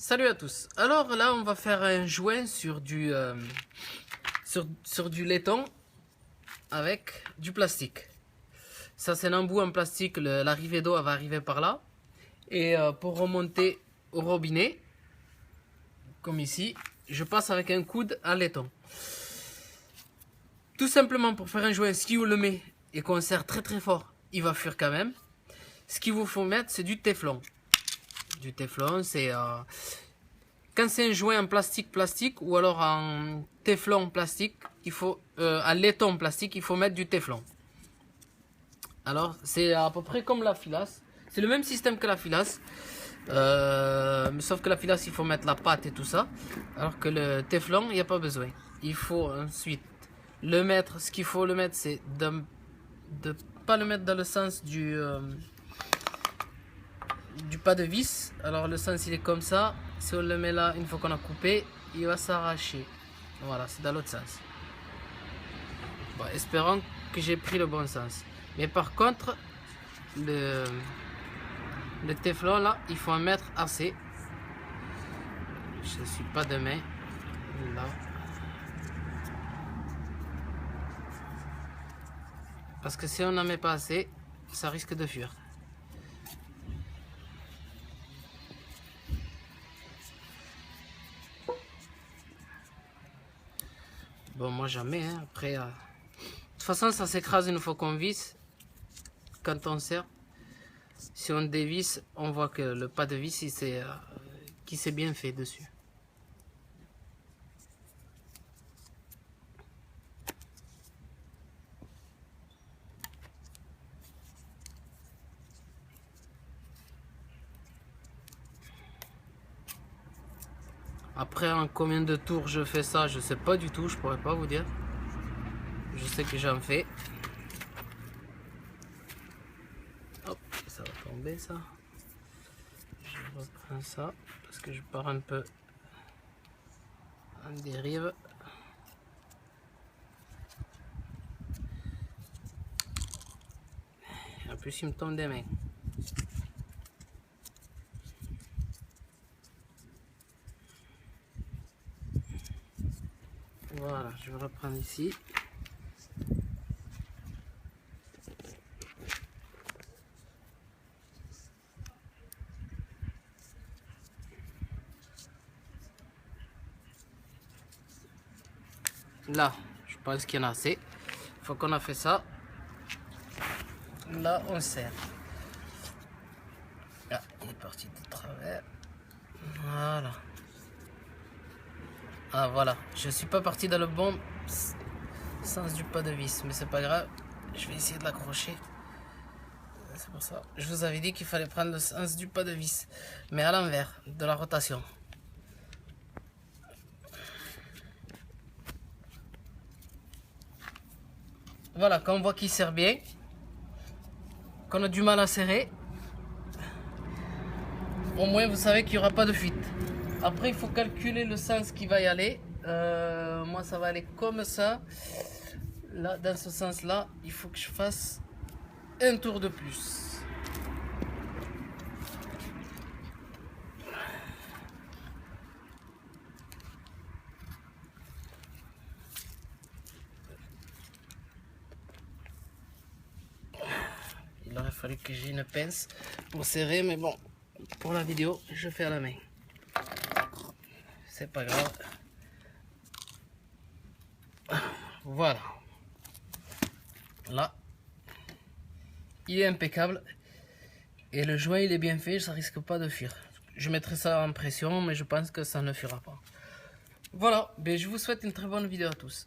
Salut à tous. Alors là, on va faire un joint sur du sur du laiton avec du plastique. Ça, c'est un embout en plastique. L'arrivée d'eau va arriver par là. Et pour remonter au robinet, comme ici, je passe avec un coude à laiton. Tout simplement pour faire un joint, si vous le met et qu'on serre très très fort, il va fuir quand même. Ce qu'il vous faut mettre, c'est du téflon. Du téflon, c'est quand c'est un joint en plastique ou alors en téflon plastique, il faut en laiton plastique, il faut mettre du téflon. Alors c'est à peu près comme la filasse, c'est le même système que la filasse, sauf que la filasse il faut mettre la pâte et tout ça, alors que le téflon il n'y a pas besoin. Il faut ensuite le mettre, ce qu'il faut le mettre c'est de pas le mettre dans le sens du pas de vis. Alors le sens il est comme ça, si on le met là une fois qu'on a coupé il va s'arracher. Voilà, c'est dans l'autre sens. Bon, espérons que j'ai pris le bon sens. Mais par contre le téflon là il faut en mettre assez. Je ne suis pas de main là, parce que si on n'en met pas assez ça risque de fuir. Bon, moi jamais, hein. Après, de toute façon, ça s'écrase une fois qu'on visse. Quand on serre, si on dévisse, on voit que le pas de vis, qui s'est bien fait dessus. Après, en combien de tours je fais ça, je sais pas du tout, je pourrais pas vous dire. Je sais que j'en fais. Hop, ça va tomber ça. Je reprends ça parce que je pars un peu en dérive. En plus, il me tombe des mains. Voilà, je vais reprendre ici. Là, je pense qu'il y en a assez. Une fois qu'on a fait ça, là on serre. Là, il est parti de travers. Voilà. Ah voilà, je suis pas parti dans le bon sens du pas de vis, mais c'est pas grave. Je vais essayer de l'accrocher. C'est pour ça. Je vous avais dit qu'il fallait prendre le sens du pas de vis, mais à l'envers de la rotation. Voilà, quand on voit qu'il serre bien, qu'on a du mal à serrer, au moins vous savez qu'il n'y aura pas de fuite. Après, il faut calculer le sens qui va y aller. Moi, ça va aller comme ça. Là, dans ce sens-là, il faut que je fasse un tour de plus. Il aurait fallu que j'ai une pince pour serrer, mais bon, pour la vidéo, je fais à la main. C'est pas grave. Voilà. Là, il est impeccable. Et le joint, il est bien fait, ça risque pas de fuir. Je mettrai ça en pression, mais je pense que ça ne fuira pas. Voilà, ben, je vous souhaite une très bonne vidéo à tous.